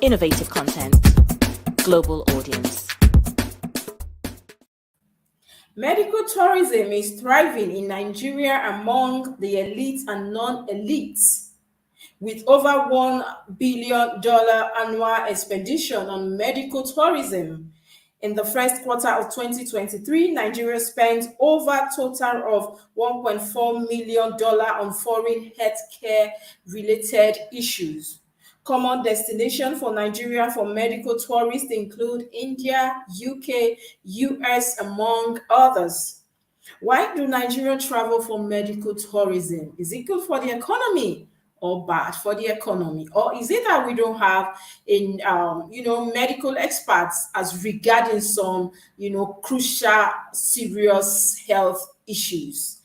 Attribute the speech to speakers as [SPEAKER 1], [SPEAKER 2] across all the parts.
[SPEAKER 1] Innovative content. Global audience.
[SPEAKER 2] Medical tourism is thriving in Nigeria among the elites and non-elites, with over $1 billion annual expenditure on medical tourism. In the first quarter of 2023, Nigeria spent over a total of $1.4 million on foreign healthcare-related issues. Common destinations for Nigeria for medical tourists include India, UK, US, among others. Why do Nigerians travel for medical tourism? Is it good for the economy or bad for the economy? Or is it that we don't have medical experts as regarding some, crucial, serious health issues?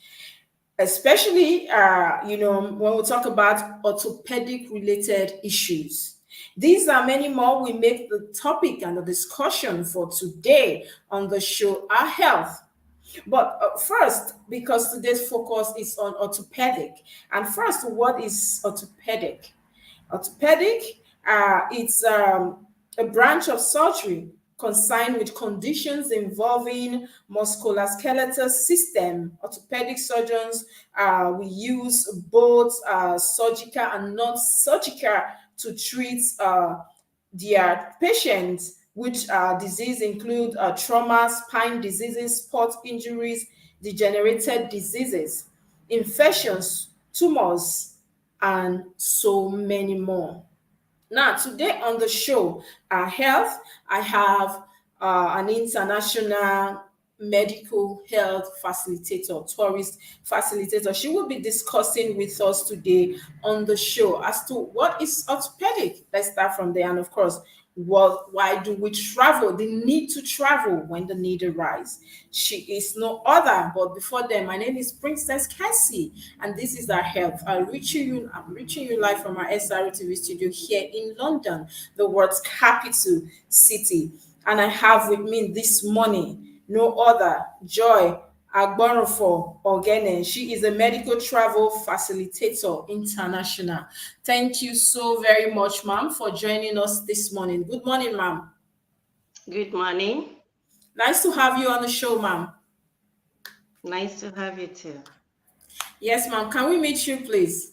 [SPEAKER 2] Especially, when we talk about orthopedic related issues. These are many more. We make the topic and the discussion for today on the show, Our Health. But first, because today's focus is on orthopedic. And first, what is orthopedic? Orthopedic, it's a branch of surgery concerned with conditions involving musculoskeletal system. Orthopedic surgeons we use both surgical and non-surgical to treat their patients, which disease include trauma, spine diseases, sport injuries, degenerated diseases, infections, tumors, and so many more. Now, today on the show, Our Health, I have an international medical health facilitator, tourist facilitator. She will be discussing with us today on the show as to what is orthopedic. Let's start from there. And of course, why do we travel? The need to travel when the need arises. She is no other, but before then, my name is Princess Kessy, and this is Our Health. I'm reaching you live from our SRTV studio here in London, the world's capital city. And I have with me this morning no other, Joy Agborofo Ogene. She is a medical travel facilitator international. Thank you so very much, ma'am, for joining us this morning. Good morning, ma'am.
[SPEAKER 3] Good morning.
[SPEAKER 2] Nice to have you on the show, ma'am.
[SPEAKER 3] Nice to have you too.
[SPEAKER 2] Yes, ma'am. Can we meet you, please?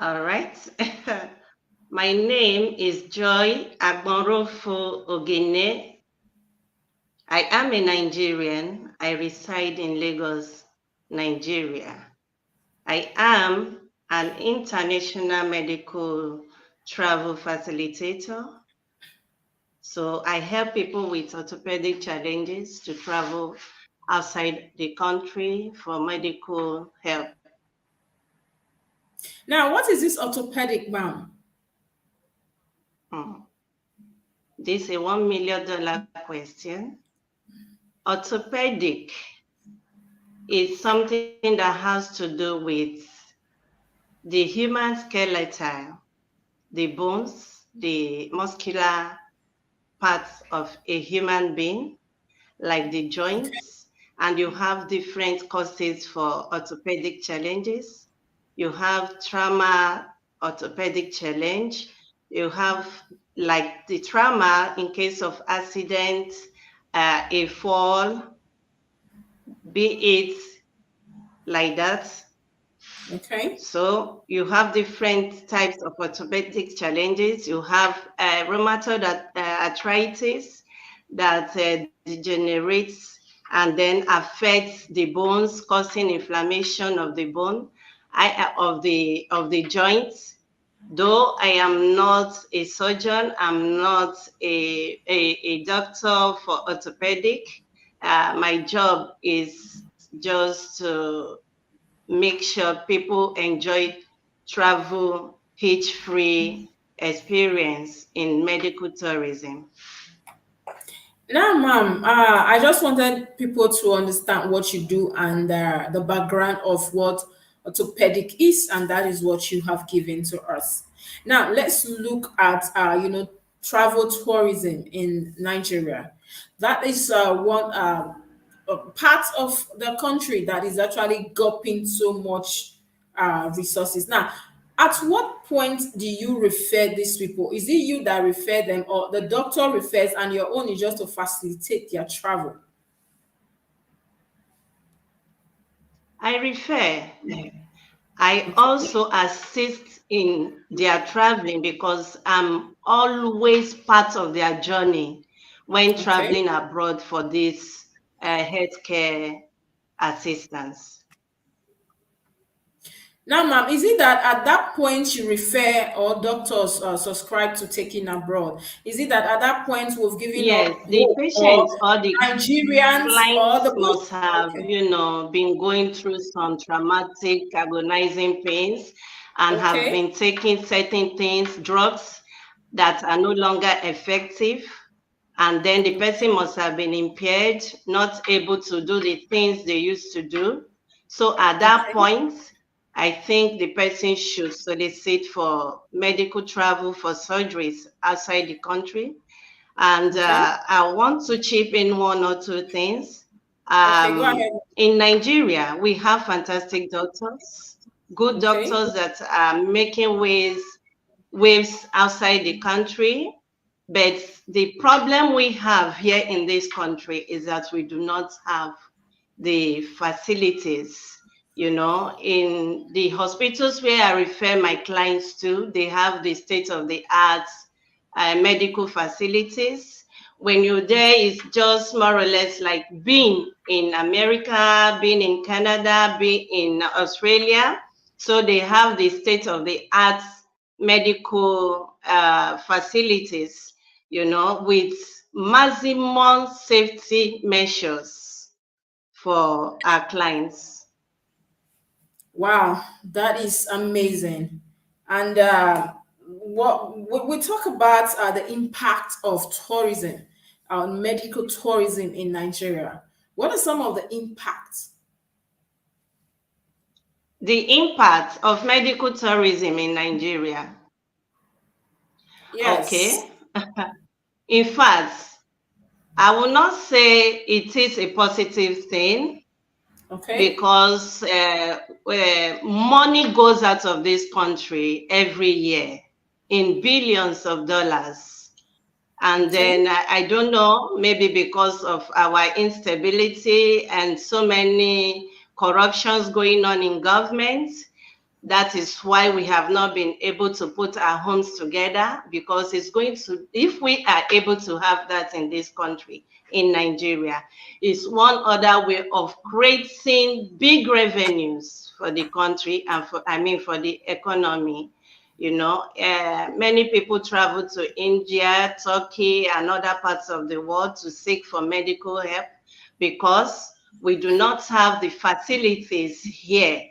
[SPEAKER 3] All right. My name is Joy Agborofo Ogene. I am a Nigerian. I reside in Lagos, Nigeria. I am an international medical travel facilitator. So I help people with orthopedic challenges to travel outside the country for medical help.
[SPEAKER 2] Now, what is this orthopedic, ma'am?
[SPEAKER 3] This is a $1 million question. Orthopedic is something that has to do with the human skeleton, the bones, the muscular parts of a human being, like the joints, and you have different causes for orthopedic challenges. You have trauma orthopedic challenge. You have like the trauma in case of accident, a fall, be it like that.
[SPEAKER 2] Okay.
[SPEAKER 3] So you have different types of orthopedic challenges. You have rheumatoid arthritis that degenerates and then affects the bones, causing inflammation of the bone, of the joints. Though I am not a surgeon, I'm not a doctor for orthopedic. My job is just to make sure people enjoy travel hitch-free experience in medical tourism.
[SPEAKER 2] Now, ma'am, I just wanted people to understand what you do and the background of what orthopedic is, and that is what you have given to us. Now, let's look at travel tourism in Nigeria. That is one part of the country that is actually gulping so much resources. Now, At what point do you refer these people? Is it you that refer them, or the doctor refers and your own is just to facilitate their travel?
[SPEAKER 3] I refer. I also assist in their traveling because I'm always part of their journey when
[SPEAKER 2] Okay.
[SPEAKER 3] traveling abroad for this healthcare assistance.
[SPEAKER 2] Now, ma'am, is it that at that point you refer or doctors subscribe to taking abroad? Is it that at that point we've given
[SPEAKER 3] Yes,
[SPEAKER 2] up
[SPEAKER 3] the
[SPEAKER 2] hope,
[SPEAKER 3] patients
[SPEAKER 2] or
[SPEAKER 3] or the
[SPEAKER 2] Nigerians or
[SPEAKER 3] clients
[SPEAKER 2] the
[SPEAKER 3] must have,
[SPEAKER 2] okay,
[SPEAKER 3] been going through some traumatic, agonizing pains and have
[SPEAKER 2] okay,
[SPEAKER 3] been taking certain things, drugs that are no longer effective. And then the person must have been impaired, not able to do the things they used to do. So at that
[SPEAKER 2] okay,
[SPEAKER 3] point, I think the person should solicit for medical travel for surgeries outside the country. And
[SPEAKER 2] okay,
[SPEAKER 3] I want to chip in one or two things.
[SPEAKER 2] okay. Go ahead.
[SPEAKER 3] In Nigeria, we have fantastic doctors, good
[SPEAKER 2] Okay,
[SPEAKER 3] doctors that are making waves outside the country. But the problem we have here in this country is that we do not have the facilities. In the hospitals where I refer my clients to, they have the state-of-the-art medical facilities. When you're there, it's just more or less like being in America, being in Canada, being in Australia. So they have the state-of-the-art medical facilities, with maximum safety measures for our clients.
[SPEAKER 2] wow, that is amazing. And what we talk about the impact of tourism, medical tourism in Nigeria. What are some of the impacts?
[SPEAKER 3] The impact of medical tourism in Nigeria.
[SPEAKER 2] Yes.
[SPEAKER 3] Okay. In fact, I will not say it is a positive thing
[SPEAKER 2] Okay.
[SPEAKER 3] because money goes out of this country every year in billions of dollars. And
[SPEAKER 2] Okay.
[SPEAKER 3] then I don't know, maybe because of our instability and so many corruptions going on in government, that is why we have not been able to put our homes together, because it's going to, if we are able to have that in this country, in Nigeria, it's one other way of creating big revenues for the country and for the economy. Many people travel to India, Turkey, and other parts of the world to seek for medical help because we do not have the facilities here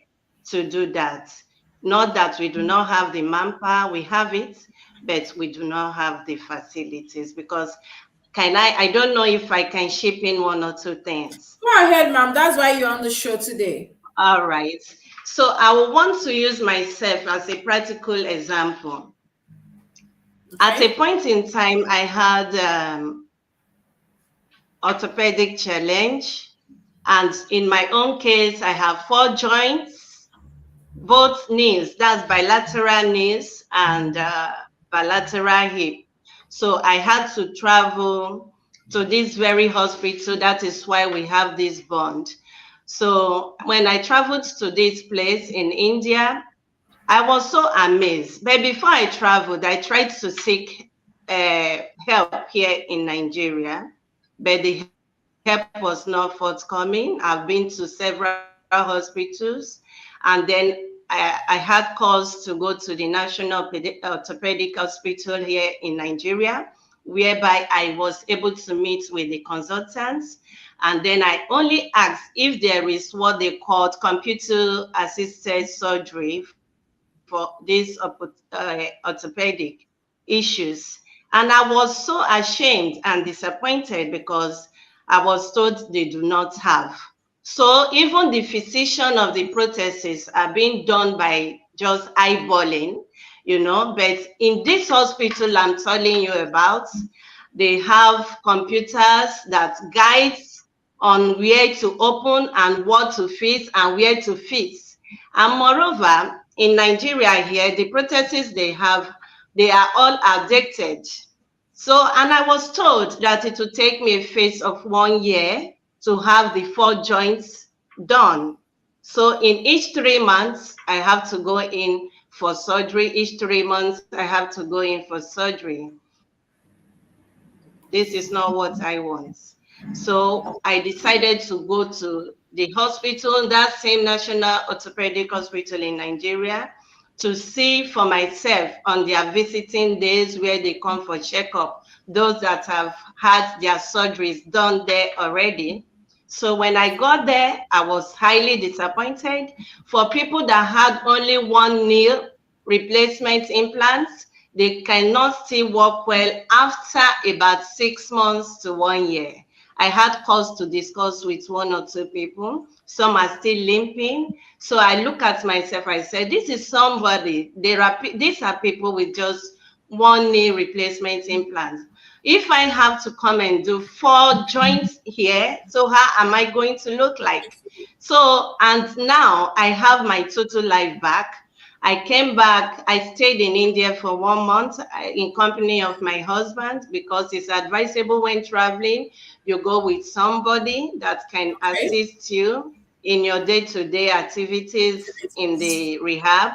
[SPEAKER 3] to do that. Not that we do not have the manpower, we have it, but we do not have the facilities because I don't know if I can ship in one or two things.
[SPEAKER 2] Go ahead, ma'am. That's why you're on the show today.
[SPEAKER 3] All right. So I will want to use myself as a practical example. At a
[SPEAKER 2] Okay.
[SPEAKER 3] point in time, I had orthopedic challenge. And in my own case, I have 4 joints, both knees, that's bilateral knees and bilateral hip. So I had to travel to this very hospital. That is why we have this bond. So when I traveled to this place in India, I was so amazed. But before I traveled, I tried to seek help here in Nigeria, but the help was not forthcoming. I've been to several hospitals, and then I had calls to go to the National Orthopedic Hospital here in Nigeria, whereby I was able to meet with the consultants. And then I only asked if there is what they called computer-assisted surgery for these orthopedic issues. And I was so ashamed and disappointed because I was told they do not have. So even the physician of the prostheses are being done by just eyeballing, but in this hospital I'm telling you about, they have computers that guides on where to open and what to fix and where to fix. And moreover, in Nigeria here, the prostheses they have, they are all outdated. So, and I was told that it would take me a phase of 1 year to have the 4 joints done. So in each 3 months, I have to go in for surgery. Each 3 months, I have to go in for surgery. This is not what I want. So I decided to go to the hospital, that same National Orthopedic Hospital in Nigeria, to see for myself on their visiting days where they come for checkup, those that have had their surgeries done there already. So when I got there, I was highly disappointed. For people that had only 1 knee replacement implants, they cannot still work well after about 6 months to 1 year. I had cause to discuss with 1 or 2 people. Some are still limping. So I look at myself, I said, this is somebody, these are people with just 1 knee replacement implant. If I have to come and do 4 joints here, so how am I going to look like? So, and now I have my total life back. I came back, I stayed in India for 1 month in company of my husband, because it's advisable when traveling, you go with somebody that can assist you in your day-to-day activities in the rehab,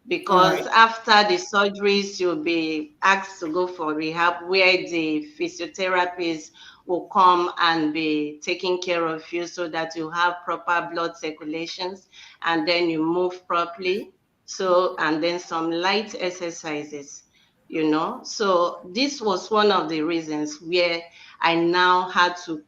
[SPEAKER 3] because after the surgeries, you'll be asked to go for rehab where the physiotherapists will come and be taking care of you so that you have proper blood circulations and then you move properly. So, and then some light exercises, you know. So this was one of the reasons where I now had to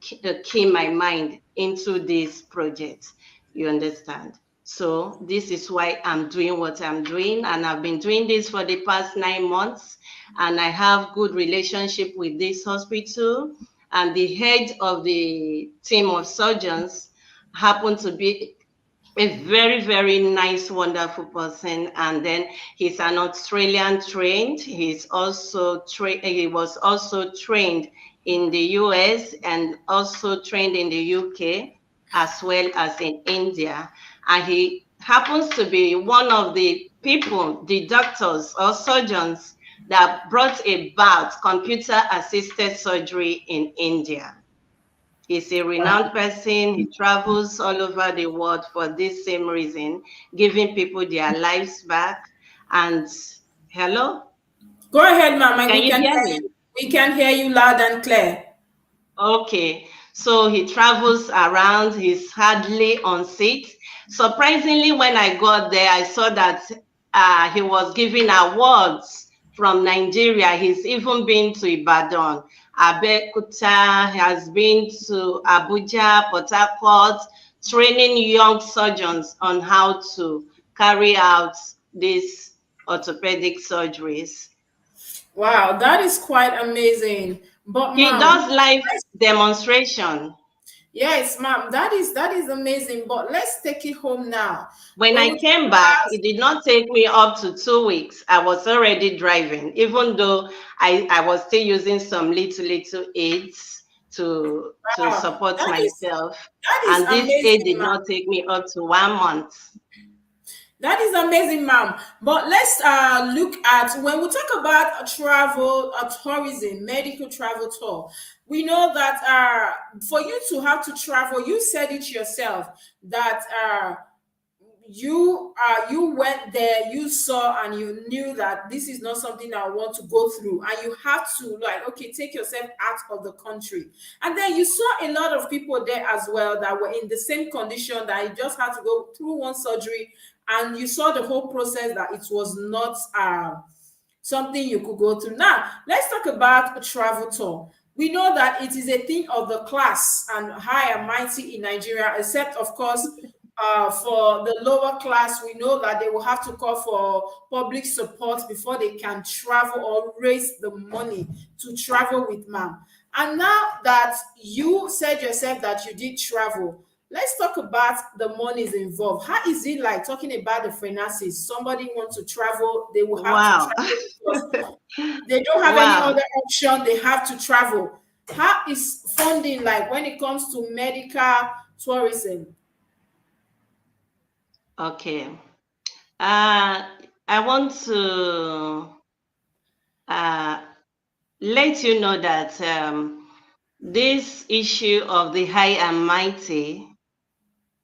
[SPEAKER 3] key my mind into this project, you understand? So this is why I'm doing what I'm doing, and I've been doing this for the past 9 months, and I have good relationship with this hospital, and the head of the team of surgeons happened to be a very, very nice, wonderful person. And then he's an Australian trained. He was also trained in the US and also trained in the UK as well as in India. And he happens to be one of the people, the doctors or surgeons that brought about computer-assisted surgery in India. He's a renowned person. He travels all over the world for this same reason, giving people their lives back. And hello?
[SPEAKER 2] Go ahead, Mama.
[SPEAKER 3] Can you hear me?
[SPEAKER 2] We can hear you loud and clear.
[SPEAKER 3] Okay. So he travels around. He's hardly on seat. Surprisingly, when I got there, I saw that he was giving awards from Nigeria. He's even been to Ibadan, Abeokuta, has been to Abuja, Port Harcourt, training young surgeons on how to carry out these orthopedic surgeries.
[SPEAKER 2] Wow, that is quite amazing. But
[SPEAKER 3] he
[SPEAKER 2] ma'am,
[SPEAKER 3] does live demonstration.
[SPEAKER 2] Yes, ma'am, that is amazing. But let's take it home now.
[SPEAKER 3] When I came back, it did not take me up to 2 weeks. I was already driving, even though I was still using some little aids to support myself. And this aid did not take me up to 1 month.
[SPEAKER 2] That is amazing, ma'am. But let's look at, when we talk about travel, tourism, medical travel tour, we know that for you to have to travel, you said it yourself that you went there, you saw, and you knew that this is not something I want to go through, and you have to, like, okay, take yourself out of the country. And then you saw a lot of people there as well that were in the same condition, that you just had to go through one surgery, and you saw the whole process, that it was not something you could go through. Now let's talk about a travel tour. We know that it is a thing of the class and high and mighty in Nigeria, except of course for the lower class. We know that they will have to call for public support before they can travel or raise the money to travel with ma'am. And now that you said yourself that you did travel, let's talk about the monies involved. How is it like, talking about the finances? Somebody wants to travel, they will have to travel because they don't have any other option. They have to travel. How is funding like when it comes to medical tourism?
[SPEAKER 3] Okay. I want to let you know that this issue of the high and mighty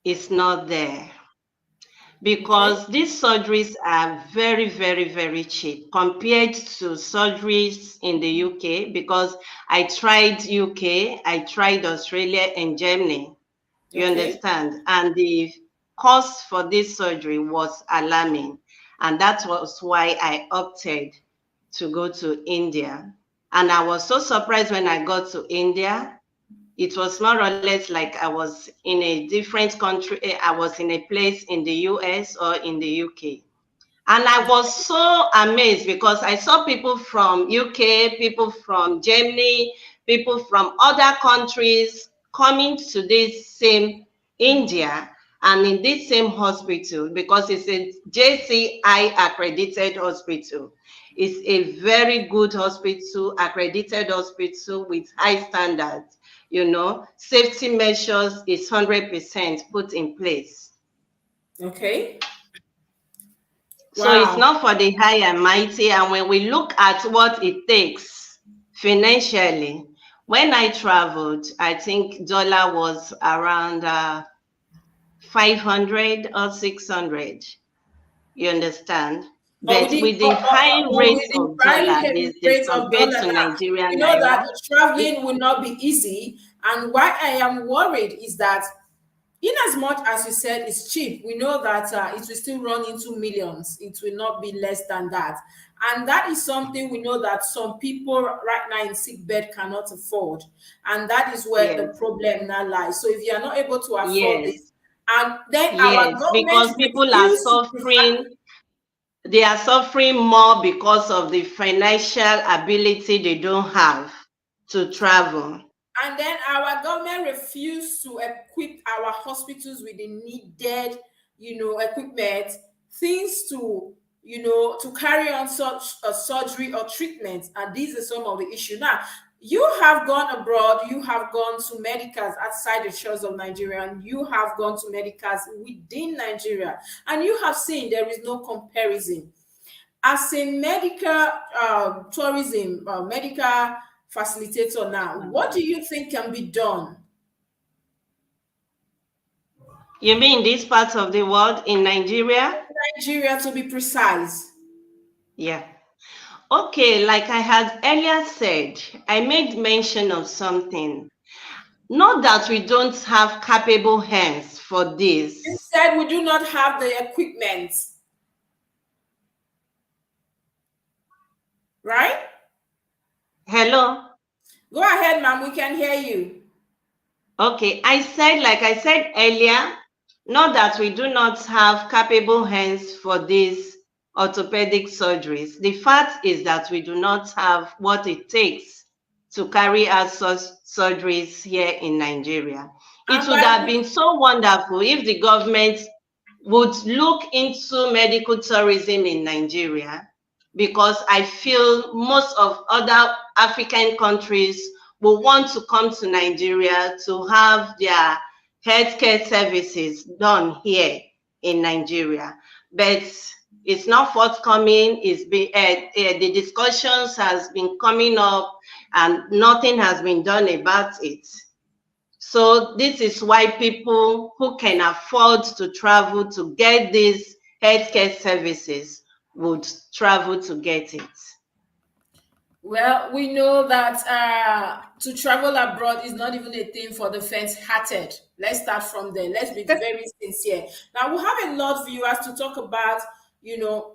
[SPEAKER 3] is not there, because these surgeries are very, very, very cheap compared to surgeries in the UK, because I tried UK, I tried Australia and Germany, you understand? And the cost for this surgery was alarming. And that was why I opted to go to India. And I was so surprised when I got to India. It was more or less like I was in a different country. I was in a place in the US or in the UK. And I was so amazed because I saw people from UK, people from Germany, people from other countries coming to this same India and in this same hospital, because it's a JCI accredited hospital. It's a very good hospital, accredited hospital with high standards. You know, safety measures is 100% put in place.
[SPEAKER 2] Okay.
[SPEAKER 3] So it's not for the high and mighty. And when we look at what it takes financially, when I traveled, I think dollar was around 500 or 600. You understand? But with the high rate of dollar these days compared to Nigerian
[SPEAKER 2] you know that
[SPEAKER 3] naira,
[SPEAKER 2] traveling will not be easy. And why I am worried is that, in as much as you said it's cheap, we know that it will still run into millions. It will not be less than that. And that is something we know that some people right now in sick bed cannot afford. And that is where the problem now lies. So if you are not able to afford this, and then our government,
[SPEAKER 3] because people are suffering, they are suffering more because of the financial ability they don't have to travel.
[SPEAKER 2] And then our government refused to equip our hospitals with the needed, equipment, things to, to carry on such a surgery or treatment. And these are some of the issues. Now, you have gone abroad, you have gone to medicals outside the shores of Nigeria, and you have gone to medicals within Nigeria, and you have seen there is no comparison. As a medical tourism, medical facilitator now, what do you think can be done?
[SPEAKER 3] You mean this part of the world, in Nigeria?
[SPEAKER 2] Nigeria, to be precise.
[SPEAKER 3] Yeah. Okay, like I had earlier said, I made mention of something. Not that we don't have capable hands for this.
[SPEAKER 2] You said we do not have the equipment. Right?
[SPEAKER 3] Hello?
[SPEAKER 2] Go ahead, ma'am. We can hear you.
[SPEAKER 3] Okay, like I said earlier, not that we do not have capable hands for these orthopedic surgeries. The fact is that we do not have what it takes to carry out such surgeries here in Nigeria. It would have been so wonderful if the government would look into medical tourism in Nigeria, because I feel most of other African countries will want to come to Nigeria to have their healthcare services done here in Nigeria. But it's not forthcoming. It's been the discussions has been coming up and nothing has been done about it. So this is why people who can afford to travel to get these healthcare services would travel to get it.
[SPEAKER 2] Well, we know that to travel abroad is not even a thing for the faint-hearted. Let's start from there. Let's be very sincere. Now, we have a lot of viewers to talk about,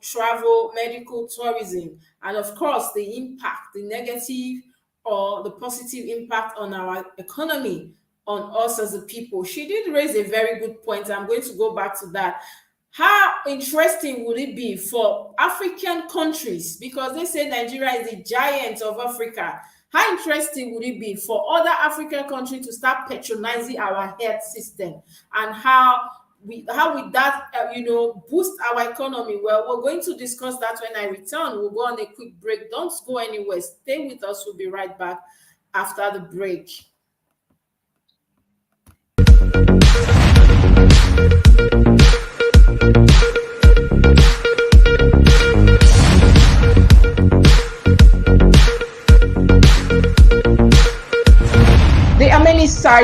[SPEAKER 2] travel, medical tourism, and of course, the impact, the negative or the positive impact on our economy, on us as a people. She did raise a very good point. I'm going to go back to that. How interesting would it be for African countries, because they say Nigeria is the giant of Africa? How interesting would it be for other African countries to start patronizing our health system, and how with that boost our economy? Well, we're going to discuss that when I return. We'll go on a quick break. Don't go anywhere. Stay with us. We'll be right back after the break.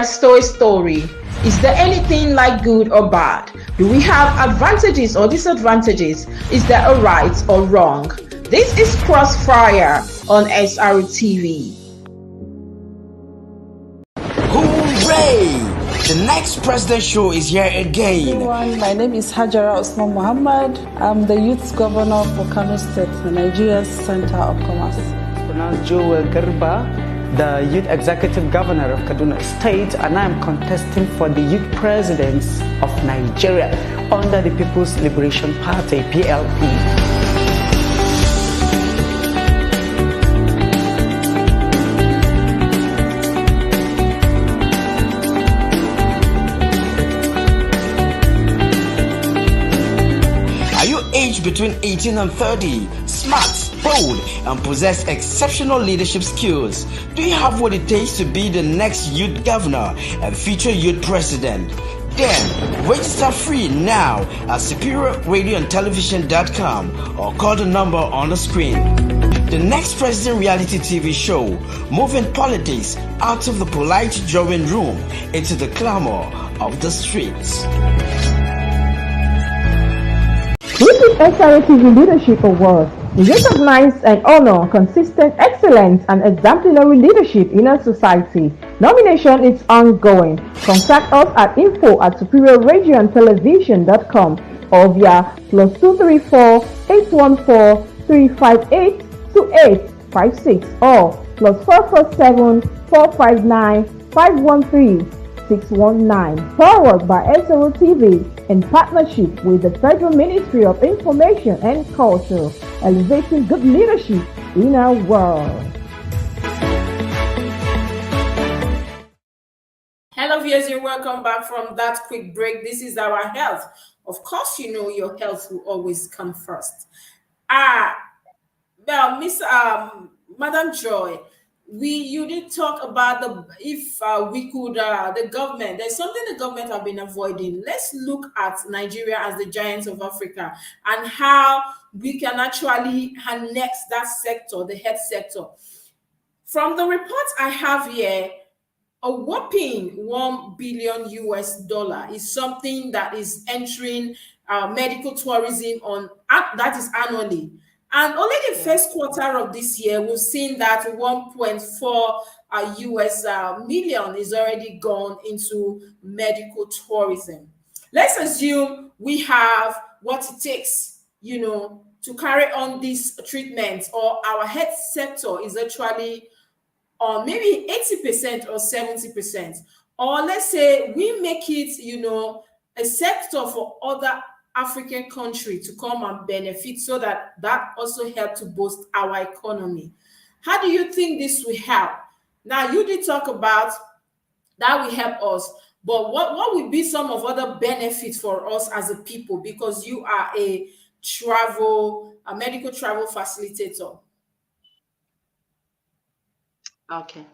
[SPEAKER 2] Let's tell a story. Is there anything like good or bad? Do we have advantages or disadvantages? Is there a right or wrong? This is Crossfire on SRTV.
[SPEAKER 4] Hooray! The next President Show is here again.
[SPEAKER 5] Everyone, my name is Hajara Osman Muhammad. I'm the Youth Governor for Kano State, Nigeria's Center of Commerce.
[SPEAKER 6] Pronounced Joel Garba, the Youth Executive Governor of Kaduna State, and I am contesting for the Youth Presidents of Nigeria under the People's Liberation Party, PLP.
[SPEAKER 4] Aged between 18 and 30, smart, bold, and possess exceptional leadership skills. Do you have what it takes to be the next youth governor and future youth president? Then register free now at superiorradioandtelevision.com or call the number on the screen. The Next President reality TV show, moving politics out of the polite drawing room into the clamor of the streets.
[SPEAKER 2] This is SRTV Leadership Award. We recognize and honor consistent excellence and exemplary leadership in our society. Nomination is ongoing. Contact us at info@superiorradioandtelevision.com or via +234 814 358 2856 or +447 459 513 619. Forward by SRTV in partnership with the Federal Ministry of Information and Culture, elevating good leadership in our world. Hello viewers, you're welcome back from that quick break. This is our health. Of course, you know your health will always come first. Well, Miss Madam Joy, you did talk about the government. There's something the government have been avoiding. Let's look at Nigeria as the giants of Africa and how we can actually harness that sector, the health sector. From the report I have here, a whopping $1 billion is something that is entering medical tourism that is annually. And only the first quarter of this year, we've seen that 1.4 million is already gone into medical tourism. Let's assume we have what it takes, to carry on this treatment, or our health sector is actually on maybe 80% or 70%. Or let's say we make it, a sector for other African country to come and benefit, so that also help to boost our economy. How do you think this will help? Now, you did talk about that will help us, but what will be some of other benefits for us as a people, because you are a medical travel facilitator?
[SPEAKER 3] Okay.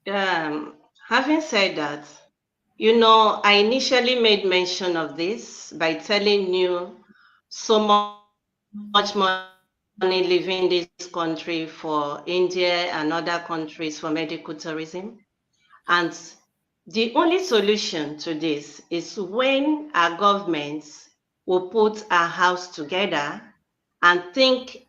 [SPEAKER 3] Having said that, I initially made mention of this by telling you so much money leaving this country for India and other countries for medical tourism. And the only solution to this is when our governments will put our house together and think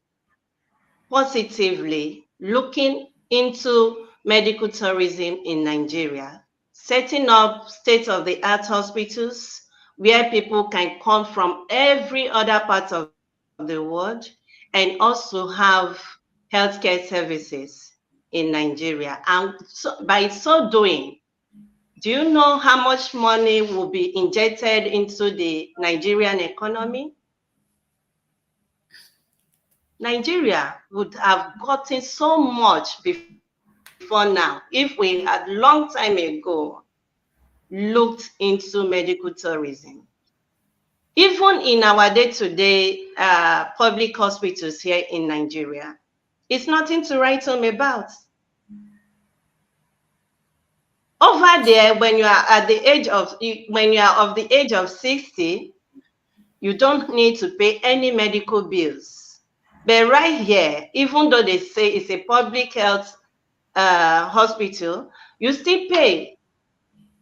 [SPEAKER 3] positively, looking into medical tourism in Nigeria, setting up state-of-the-art hospitals where people can come from every other part of the world, and also have healthcare services in Nigeria. And by so doing, do you know how much money will be injected into the Nigerian economy? Nigeria would have gotten so much before now if we had long time ago looked into medical tourism. Even in our day-to-day public hospitals here in Nigeria, it's nothing to write home about. Over there, when you are of the age of 60, you don't need to pay any medical bills. But right here, even though they say it's a public health hospital, you still pay.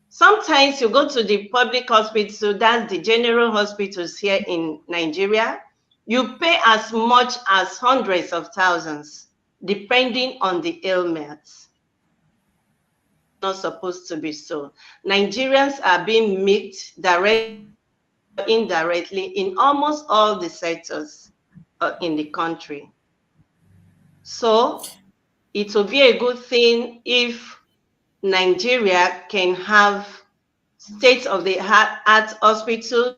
[SPEAKER 3] Sometimes you go to the public hospital, that's the general hospitals here in Nigeria, you pay as much as hundreds of thousands, depending on the ailments. Not supposed to be so. Nigerians are being meet directly or indirectly in almost all the sectors in the country. So it will be a good thing if Nigeria can have state-of-the-art hospitals,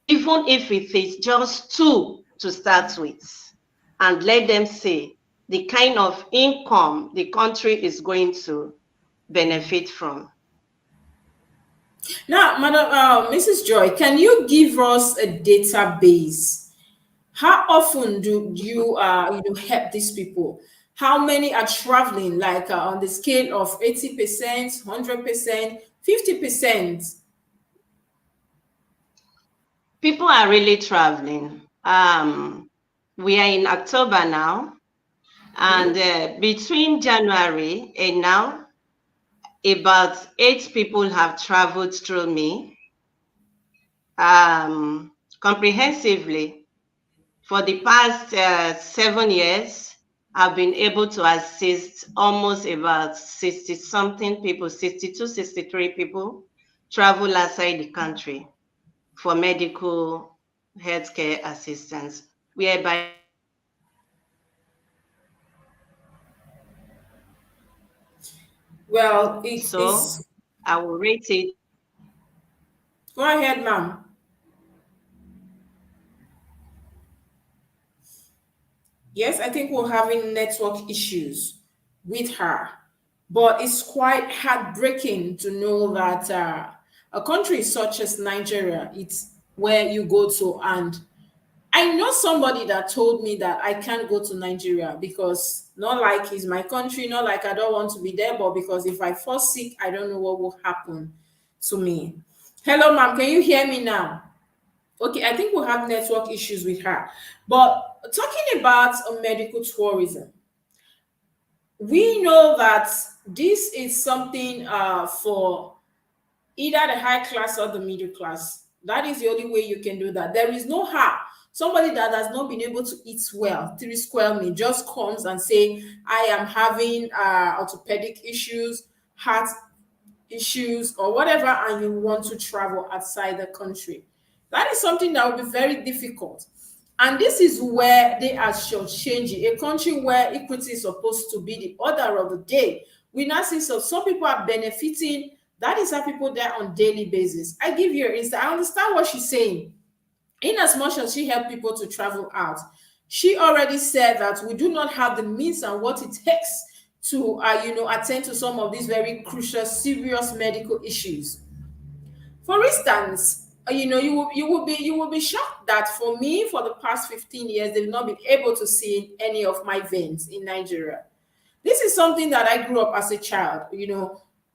[SPEAKER 3] even if it is just 2 to start with, and let them see the kind of income the country is going to benefit from.
[SPEAKER 2] Now, Madam Mrs. Joy, can you give us a database? How often do you help these people? How many are traveling, like on the scale of 80%, 100%, 50%?
[SPEAKER 3] People are really traveling. We are in October now, and between January and now, about 8 people have traveled through me comprehensively. For the past 7 years, I've been able to assist almost about 60-something people, 62, 63 people travel outside the country for medical healthcare assistance, whereby
[SPEAKER 2] Well,
[SPEAKER 3] so I will rate it.
[SPEAKER 2] Go ahead, ma'am. Yes, I think we're having network issues with her, but it's quite heartbreaking to know that a country such as Nigeria, it's where you go to. And I know somebody that told me that I can't go to Nigeria because not like it's my country, not like I don't want to be there, but because if I fall sick, I don't know what will happen to me. Hello, ma'am. Can you hear me now? Okay, I think we'll have network issues with her. But talking about medical tourism, we know that this is something for either the high class or the middle class. That is the only way you can do that. There is no how. Somebody that has not been able to eat well, 3 square meal, just comes and say, I am having orthopedic issues, heart issues, or whatever, and you want to travel outside the country. That is something that will be very difficult. And this is where they are shortchanging a country where equity is supposed to be the order of the day. We now see some people are benefiting. That is how people die on daily basis. I give you an instance. I understand what she's saying. In as much as she helped people to travel out, she already said that we do not have the means and what it takes to attend to some of these very crucial, serious medical issues. For instance, you will be shocked that for me, for the past 15 years, they've not been able to see any of my veins in Nigeria. This is something that I grew up as a child.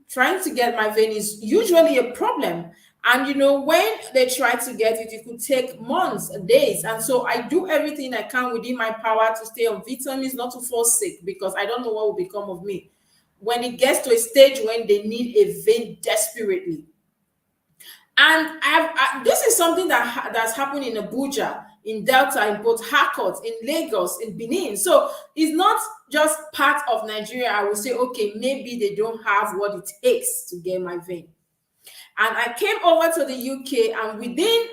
[SPEAKER 2] Trying to get my vein is usually a problem. And when they try to get it, it could take months, days. And so I do everything I can within my power to stay on vitamins, not to fall sick, because I don't know what will become of me when it gets to a stage when they need a vein desperately. And this is something that's happened in Abuja, in Delta, in Port Harcourt, in Lagos, in Benin. So it's not just part of Nigeria. I will say, okay, maybe they don't have what it takes to get my vein. And I came over to the UK, and within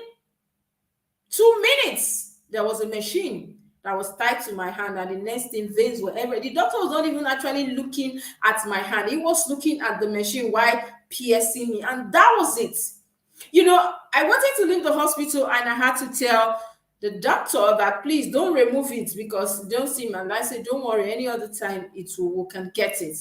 [SPEAKER 2] 2 minutes, there was a machine that was tied to my hand, and the next thing, veins were everywhere. The doctor was not even actually looking at my hand. He was looking at the machine while piercing me, and that was it. I wanted to leave the hospital, and I had to tell the doctor that please don't remove it because you don't see me. And I said, don't worry, any other time we can get it.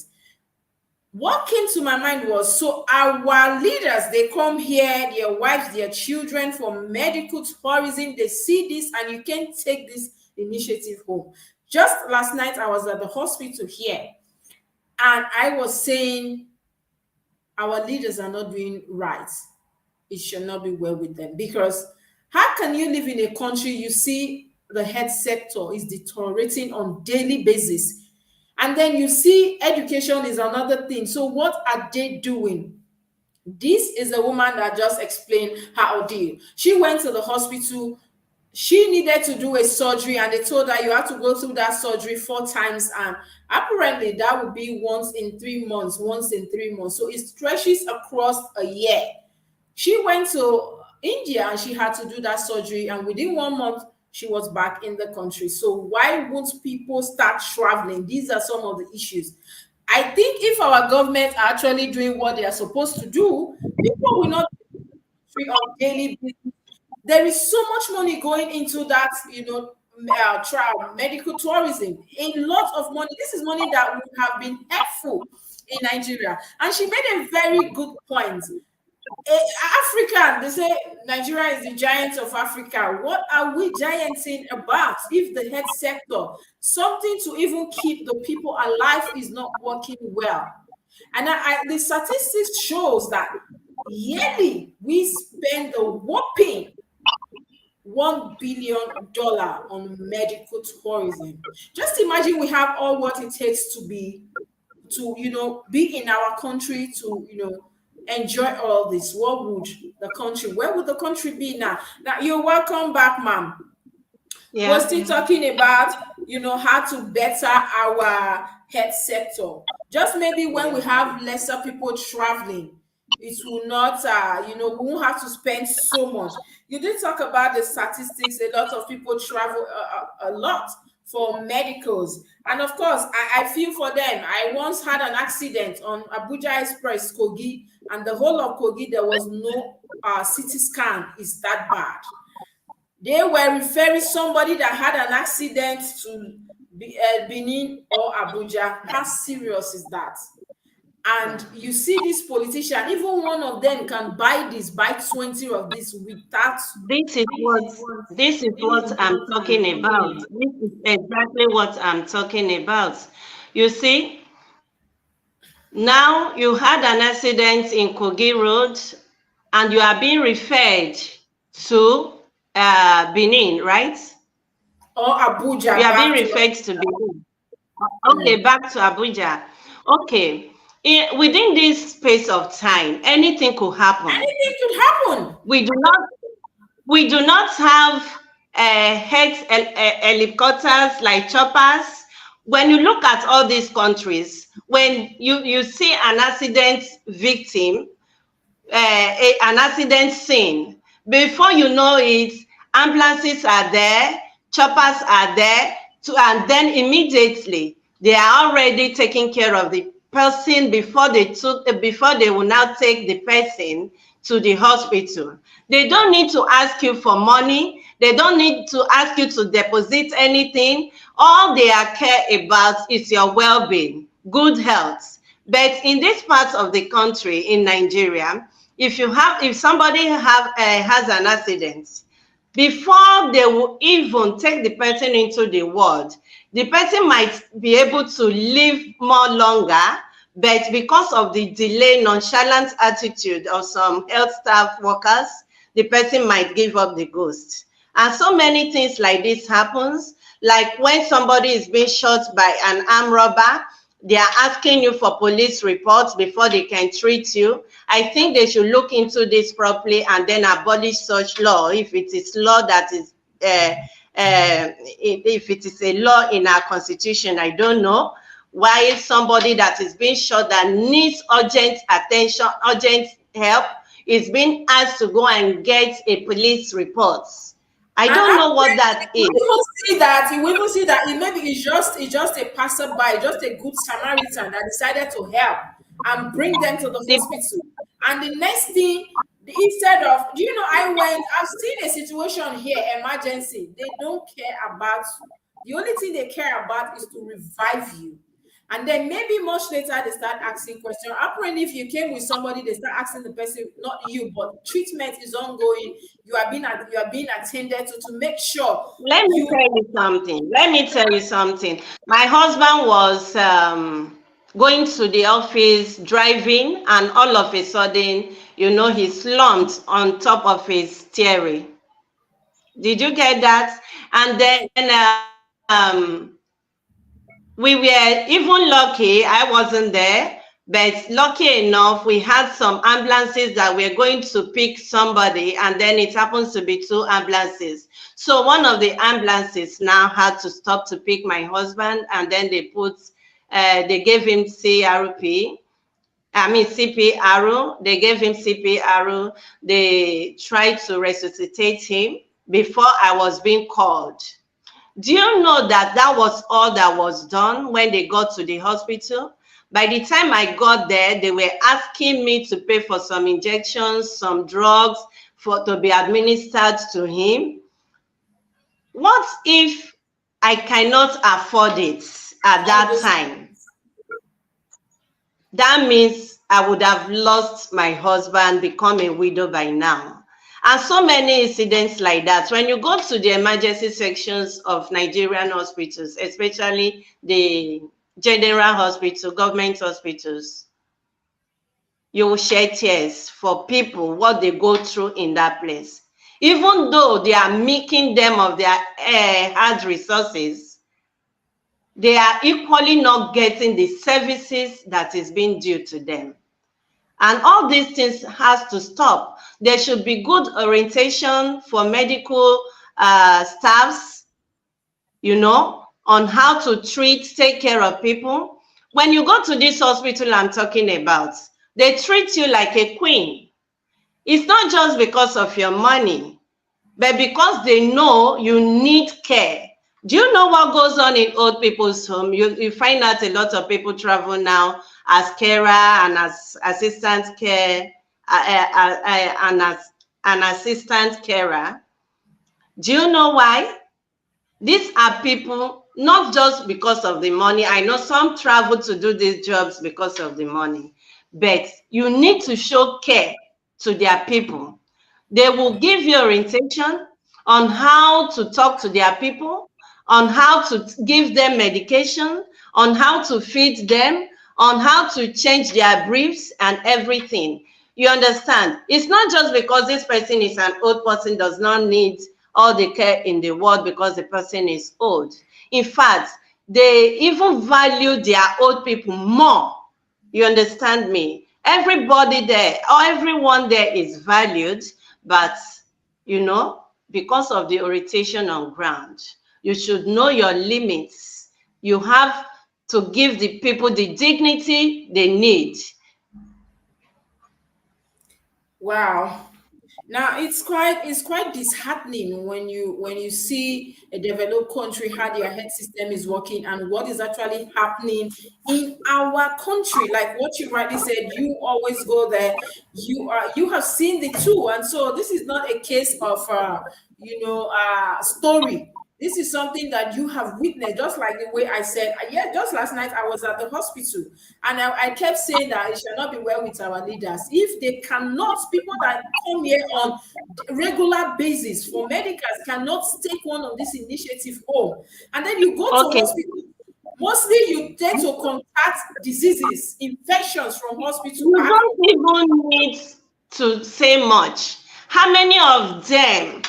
[SPEAKER 2] What came to my mind was, so our leaders, they come here, their wives, their children, for medical tourism, they see this, and you can't take this initiative home. Just last night, I was at the hospital here, and I was saying our leaders are not doing right. It should not be well with them, because how can you live in a country you see the health sector is deteriorating on daily basis, And then you see education is another thing. So what are they doing? This is a woman that just explained her ordeal. She went to the hospital. She needed to do a surgery, and they told her you have to go through that surgery 4 times, and apparently that would be once in 3 months, so it stretches across a year. She went to India and she had to do that surgery, and within 1 month she was back in the country. So why won't people start traveling? These are some of the issues. I think if our government are actually doing what they are supposed to do, people will not be free on daily basis. There is so much money going into that, medical tourism. A lot of money. This is money that would have been helpful in Nigeria. And she made a very good point. Africa, they say Nigeria is the giant of Africa. What are we gianting about if the health sector, something to even keep the people alive, is not working well? And the statistics shows that yearly we spend a whopping $1 billion on medical tourism. Just imagine we have all what it takes to be in our country to enjoy all this. What would the country? Where would the country be now? Now you're welcome back, ma'am.
[SPEAKER 3] Yeah.
[SPEAKER 2] We're still talking about how to better our health sector. Just maybe when we have lesser people traveling, it will not, we won't have to spend so much. You did talk about the statistics. A lot of people travel a lot for medicals. And of course, I feel for them. I once had an accident on Abuja Express, Kogi, and the whole of Kogi, there was no CT scan. Is that bad? They were referring somebody that had an accident to Benin or Abuja. How serious is that? And you see this politician, even one of them can buy 20 of this without.
[SPEAKER 3] This is what I'm talking about. This is exactly what I'm talking about. You see, now you had an accident in Kogi Road and you are being referred to Benin, right?
[SPEAKER 2] Or Abuja.
[SPEAKER 3] You are being referred to Benin. Okay, back to Abuja. Okay. Within this space of time, anything could happen.
[SPEAKER 2] Anything could happen.
[SPEAKER 3] We do not have helicopters like choppers. When you look at all these countries, when you see an accident victim, an accident scene, before you know it, ambulances are there, choppers are there, and then immediately they are already taking care of the person before they will now take the person to the hospital. They don't need to ask you for money. They don't need to ask you to deposit anything. All they care about is your well-being, good health. But in this part of the country, in Nigeria, if somebody has an accident, before they will even take the person into the ward, the person might be able to live more longer, but because of the delay, nonchalant attitude of some health staff workers, the person might give up the ghost. And so many things like this happens, like when somebody is being shot by an armed robber, they are asking you for police reports before they can treat you. I think they should look into this properly and then abolish such law if it is law that is if it is a law in our constitution. I don't know why somebody that is being shot that needs urgent attention, urgent help, is being asked to go and get a police report. I don't know what that is.
[SPEAKER 2] You will see that maybe it's just a passerby, just a good Samaritan that decided to help and bring them to the hospital. And the next thing, instead of, I've seen a situation here, emergency. They don't care about you. The only thing they care about is to revive you. And then maybe much later, they start asking questions. Apparently, if you came with somebody, they start asking the person, not you, but treatment is ongoing. You are being attended to make sure.
[SPEAKER 3] Let me tell you something. My husband was going to the office, driving, and all of a sudden, he slumped on top of his steering. Did you get that? And then We were even lucky, I wasn't there, but lucky enough, we had some ambulances that were going to pick somebody, and then it happens to be two ambulances. So one of the ambulances now had to stop to pick my husband, and then they gave him CPR. They gave him CPR. They tried to resuscitate him before I was being called. Do you know that that was all that was done when they got to the hospital? By the time I got there, they were asking me to pay for some injections, some drugs to be administered to him. What if I cannot afford it at that time? That means I would have lost my husband, become a widow by now. And so many incidents like that. When you go to the emergency sections of Nigerian hospitals, especially the general hospital, government hospitals, you will shed tears for people, what they go through in that place. Even though they are making them of their hard resources, they are equally not getting the services that is being due to them. And all these things has to stop. There should be good orientation for medical staffs, you know, on how to take care of people. When you go to this hospital I'm talking about, they treat you like a queen. It's not just because of your money, but because they know you need care. Do you know what goes on in old people's home? You find out a lot of people travel now as carer and as assistant care, and as an assistant carer. Do you know why? These are people, not just because of the money. I know some travel to do these jobs because of the money, but you need to show care to their people. They will give you orientation on how to talk to their people, on how to give them medication, on how to feed them, on how to change their briefs and everything. You understand? It's not just because this person is an old person does not need all the care in the world because the person is old. In fact, they even value their old people more. You understand me? Everybody there, or everyone there is valued, but you know, because of the orientation on ground, you should know your limits. You have to give the people the dignity they need.
[SPEAKER 2] Wow. Now it's quite disheartening when you see a developed country how their health system is working and what is actually happening in our country. Like what you rightly said, you always go there. You have seen the two, and so this is not a case of story. This is something that you have witnessed, just like the way I said, yeah, just last night I was at the hospital and I kept saying that it shall not be well with our leaders. If they cannot, people that come here on regular basis for medicals cannot take one of this initiative home. And then you go to hospital, mostly you tend to contact diseases, infections from hospital.
[SPEAKER 3] You don't even need to say much. How many of them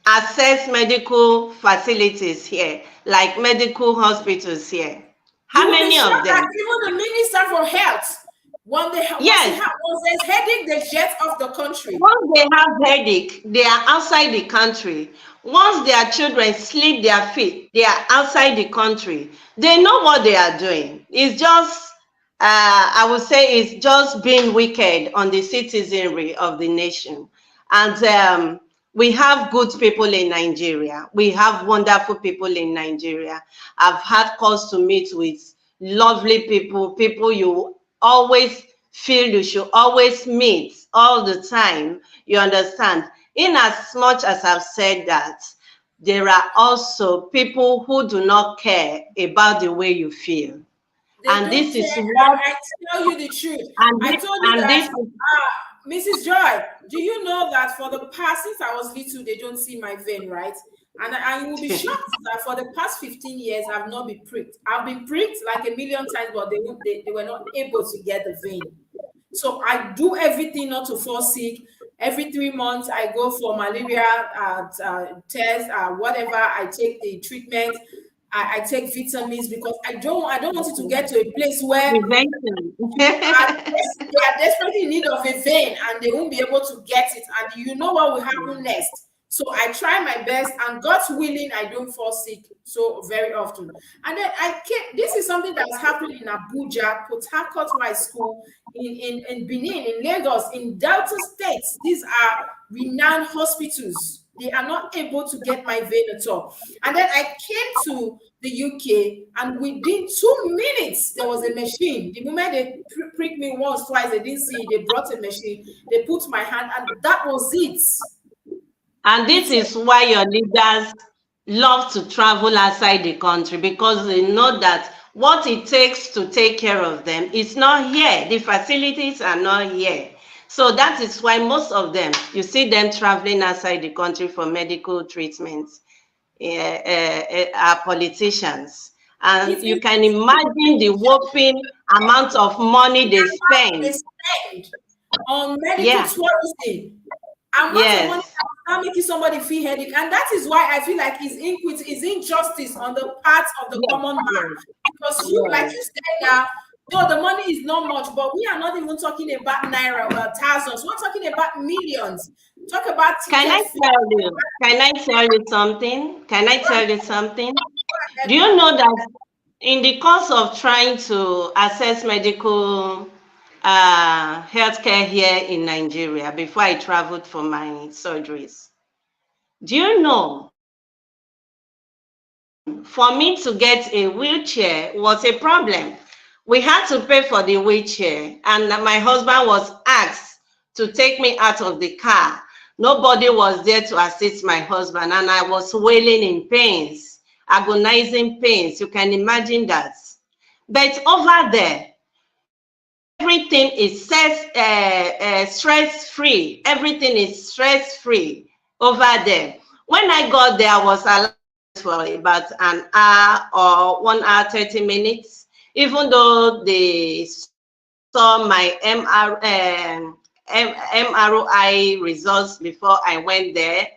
[SPEAKER 3] access medical facilities here, like medical hospitals here? How many of them?
[SPEAKER 2] Even the Minister for Health, when there's headache, they jet off the country.
[SPEAKER 3] Once they have headache, they are outside the country. Once their children sleep their feet, they are outside the country. They know what they are doing. It's just, I would say, it's just being wicked on the citizenry of the nation. And we have good people in Nigeria. We have wonderful people in Nigeria. I've had calls to meet with lovely people you always feel you should always meet all the time. You understand? In as much as I've said that, there are also people who do not care about the way you feel. This is what
[SPEAKER 2] I tell you the truth. I told you that. Mrs. Joy, do you know that for the past, since I was little, they don't see my vein, right? And I will be shocked that for the past 15 years, I've not been pricked. I've been pricked like a million times, but they were not able to get the vein. So I do everything not to fall sick. Every 3 months, I go for malaria test, whatever. I take the treatment. I take vitamins, because I don't want it to get to a place where
[SPEAKER 3] Prevention.
[SPEAKER 2] they are desperately in need of a vein and they won't be able to get it. And you know what will happen next. So I try my best, and God's willing, I don't fall sick so very often. And then this is something that's happened in Abuja, Port Harcourt High School, in Benin, in Lagos, in Delta states. These are renowned hospitals. They are not able to get my vein at all. And then I came to the UK, and within 2 minutes, there was a machine. The moment they pricked me once, twice, they didn't see it. They brought a machine. They put my hand, and that was it.
[SPEAKER 3] And this is why your leaders love to travel outside the country, because they know that what it takes to take care of them is not here. The facilities are not here. So that is why most of them, you see them traveling outside the country for medical treatments, are politicians. And you can imagine the whopping amount of money they spend
[SPEAKER 2] on medical tourism. And what's money now making somebody feel headache? And that is why I feel like it's inequity, is injustice on the part of the common man. Because you, like you said now, no, the money is not much, but we are not even talking about naira or thousands. We're talking about millions. Talk about
[SPEAKER 3] Can I tell you something? Can I tell you something? Do you know that in the course of trying to access medical healthcare here in Nigeria before I traveled for my surgeries, do you know, for me to get a wheelchair was a problem. We had to pay for the wheelchair, and my husband was asked to take me out of the car. Nobody was there to assist my husband, and I was wailing in pains, agonizing pains. You can imagine that. But over there, everything is stress-free. Everything is stress-free over there. When I got there, I was allowed for about an hour or 1 hour, 30 minutes. Even though they saw my MRI results before I went there,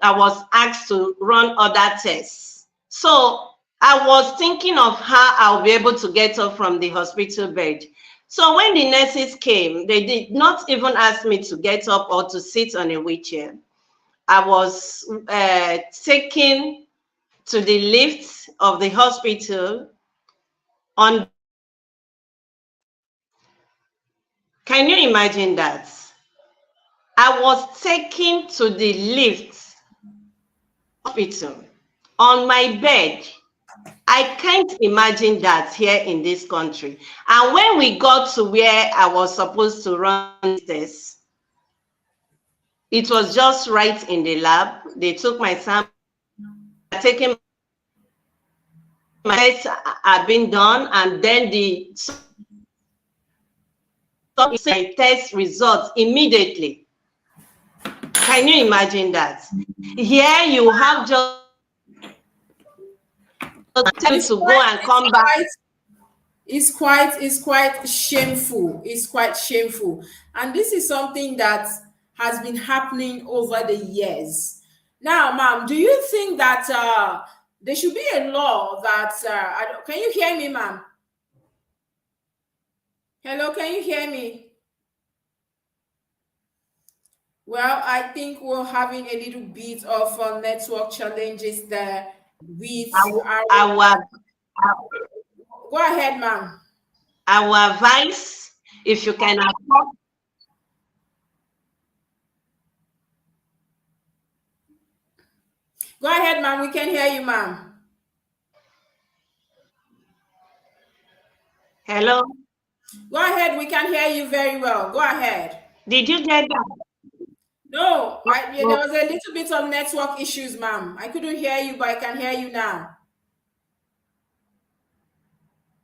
[SPEAKER 3] I was asked to run other tests. So I was thinking of how I'll be able to get up from the hospital bed. So when the nurses came, they did not even ask me to get up or to sit on a wheelchair. I was taken to the lift of the hospital. Can you imagine that? I was taken to the lift hospital on my bed. I can't imagine that here in this country. And when we got to where I was supposed to run this, it was just right in the lab. They took my sample, taking my tests had been done, and then the test results immediately. Can you imagine that? Here you have just to go and come back.
[SPEAKER 2] It's quite shameful. It's quite shameful. And this is something that has been happening over the years. Now, ma'am, do you think that there should be a law that can you hear me, ma'am? Hello, can you hear me? Well, I think we're having a little bit of network challenges there with Go ahead, ma'am.
[SPEAKER 3] Our advice, if you can afford.
[SPEAKER 2] Go ahead, ma'am. We can hear you, ma'am.
[SPEAKER 3] Hello?
[SPEAKER 2] Go ahead. We can hear you very well. Go ahead.
[SPEAKER 3] Did you get that?
[SPEAKER 2] No, there was a little bit of network issues, ma'am. I couldn't hear you, but I can hear you now.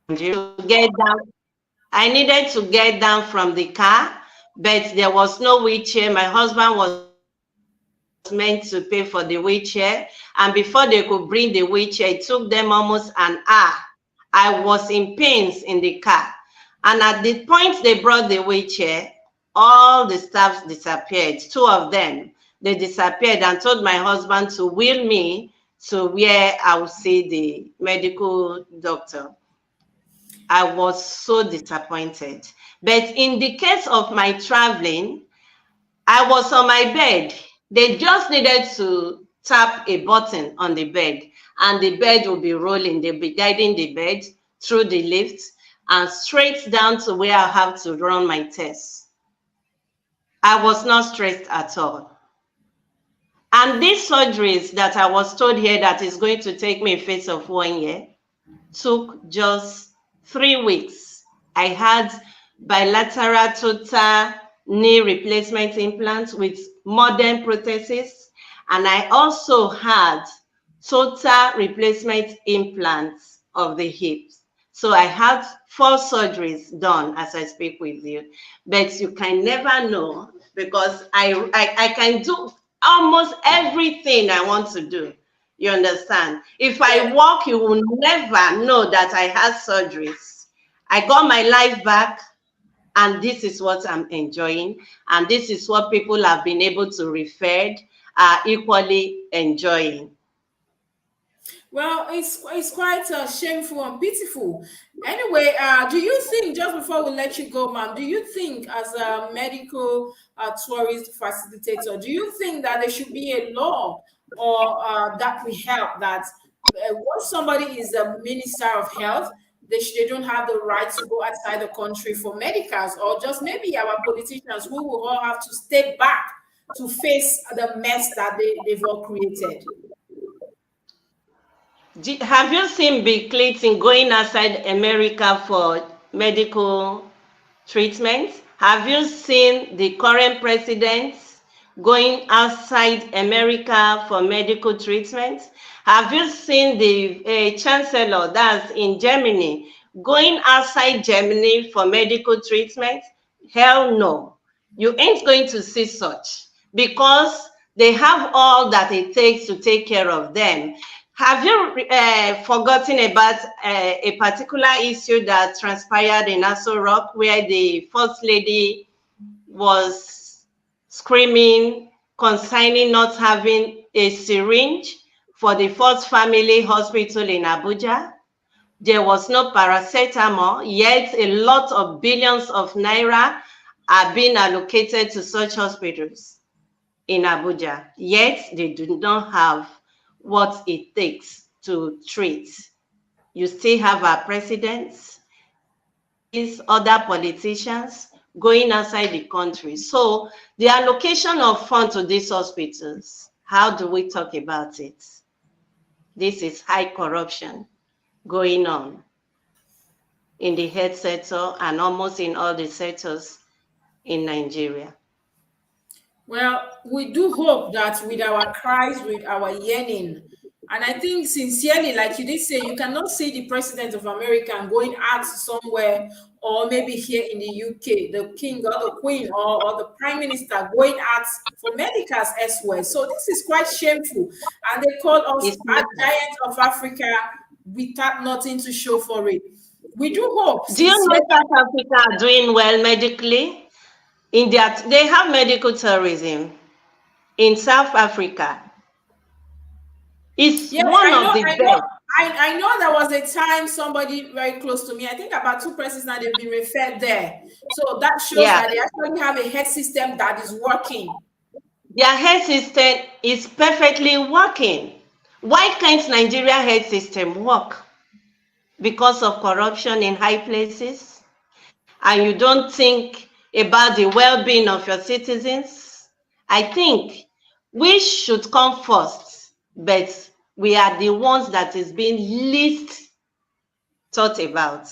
[SPEAKER 3] You get down. I needed to get down from the car, but there was no wheelchair. My husband was meant to pay for the wheelchair, and before they could bring the wheelchair, it took them almost an hour. I was in pains in the car, and at the point they brought the wheelchair, all the staffs disappeared. 2 of them, they disappeared, and told my husband to wheel me to where I would see the medical doctor. I was so disappointed. But in the case of my traveling, I was on my bed. They just needed to tap a button on the bed, and the bed will be rolling. They'll be guiding the bed through the lift and straight down to where I have to run my tests. I was not stressed at all. And these surgeries that I was told here that is going to take me a phase of 1 year took just 3 weeks. I had bilateral total knee replacement implants with modern prosthesis, and I also had total replacement implants of the hips. So I had 4 surgeries done as I speak with you, but you can never know, because I can do almost everything I want to do. You understand? If I walk, you will never know that I had surgeries. I got my life back, and this is what I'm enjoying, and this is what people have been able to refer are equally enjoying.
[SPEAKER 2] Well, it's quite shameful and pitiful. Anyway, do you think, just before we let you go, ma'am, do you think as a medical tourist facilitator, do you think that there should be a law or that will help that once somebody is a minister of health, they don't have the right to go outside the country for medicals, or just maybe our politicians who will all have to step back to face the mess that they've all created?
[SPEAKER 3] Have you seen Bill Clinton going outside America for medical treatment? Have you seen the current president going outside America for medical treatment? Have you seen the chancellor, that's in Germany, going outside Germany for medical treatment? Hell no. You ain't going to see such, because they have all that it takes to take care of them. Have you forgotten about a particular issue that transpired in Aso Rock, where the First Lady was screaming concerning not having a syringe for the First Family Hospital in Abuja? There was no paracetamol, yet a lot of billions of naira are being allocated to such hospitals in Abuja, yet they do not have what it takes to treat. You still have our presidents, these other politicians going outside the country. So the allocation of funds to these hospitals, how do we talk about it? This is high corruption going on in the health sector and almost in all the sectors in Nigeria.
[SPEAKER 2] Well, we do hope that with our cries, with our yearning, and I think sincerely, like you did say, you cannot see the president of America going out somewhere, or maybe here in the UK, the king or the queen or the prime minister going out for medicals elsewhere. So this is quite shameful. And they call us a giant of Africa without nothing to show for it. We do hope.
[SPEAKER 3] Do you know South Africa are doing well medically? In that they have medical tourism in South Africa. It's one of the best.
[SPEAKER 2] I know there was a time somebody very close to me, I think about 2 persons now, they've been referred there. So that shows that they actually have a health system that is working.
[SPEAKER 3] Their health system is perfectly working. Why can't Nigeria health system work? Because of corruption in high places? And you don't think about the well-being of your citizens? I think we should come first, but we are the ones that is being least thought about.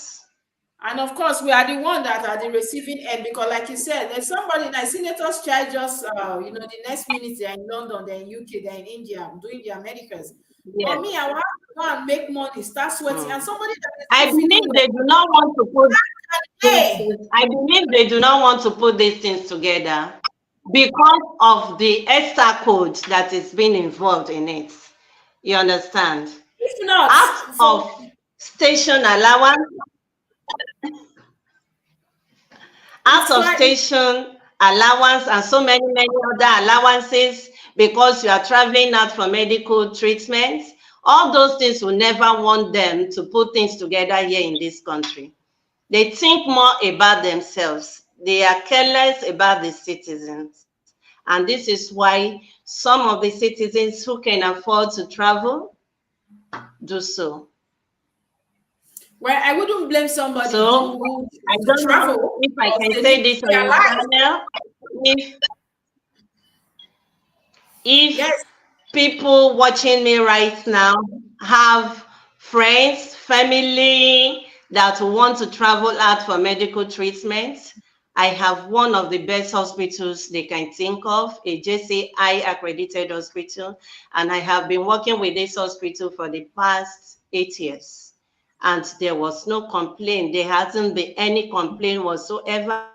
[SPEAKER 2] And of course, we are the one that are the receiving end, because like you said, there's somebody, like senator's child just, the next minute they're in London, they're in UK, they're in India doing their medicals.
[SPEAKER 3] Yes.
[SPEAKER 2] For me, I want to go and make money, start sweating, and somebody that is
[SPEAKER 3] I believe they do not want to put I believe they do not want to put these things together because of the extra code that is being involved in it. You understand?
[SPEAKER 2] If not,
[SPEAKER 3] out of station allowance, out of station allowance, and so many other allowances, because you are traveling out for medical treatment, All those things will never want them to put things together here in this country. They think more about themselves. They are careless about the citizens. And this is why some of the citizens who can afford to travel do so.
[SPEAKER 2] Well, I wouldn't blame somebody
[SPEAKER 3] So
[SPEAKER 2] who
[SPEAKER 3] I don't
[SPEAKER 2] travel
[SPEAKER 3] know if I can say this on your channel. If
[SPEAKER 2] yes.
[SPEAKER 3] people watching me right now have friends, family that want to travel out for medical treatment, I have one of the best hospitals they can think of, a JCI accredited hospital, and I have been working with this hospital for the past 8 years, and there was no complaint. There hasn't been any complaint whatsoever.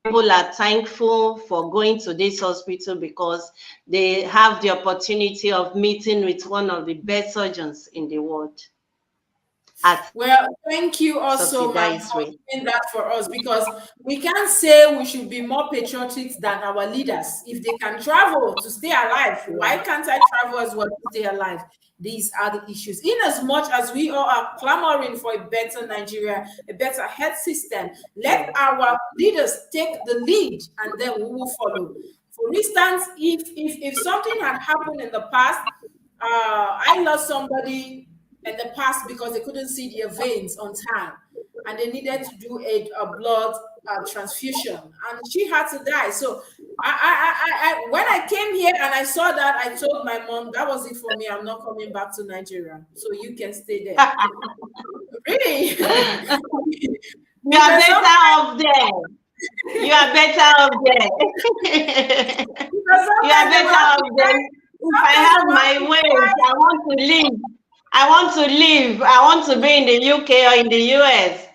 [SPEAKER 3] People are thankful for going to this hospital because they have the opportunity of meeting with one of the best surgeons in the world.
[SPEAKER 2] Well, thank you also, ma'am, for doing that for us, because we can't say we should be more patriotic than our leaders. If they can travel to stay alive, why can't I travel as well to stay alive? These are the issues. In as much as we all are clamoring for a better Nigeria, a better health system, let our leaders take the lead and then we will follow. For instance, if something had happened in the past, I lost somebody in the past because they couldn't see their veins on time and they needed to do a blood transfusion and she had to die. So I when I came here and I saw that, I told my mom, that was it for me. I'm not coming back to Nigeria. So you can stay there. Really?
[SPEAKER 3] You are better off there. You are better off there. You are better off there. If I have my ways, I want to live. I want to live. I want to be in the UK or in the US.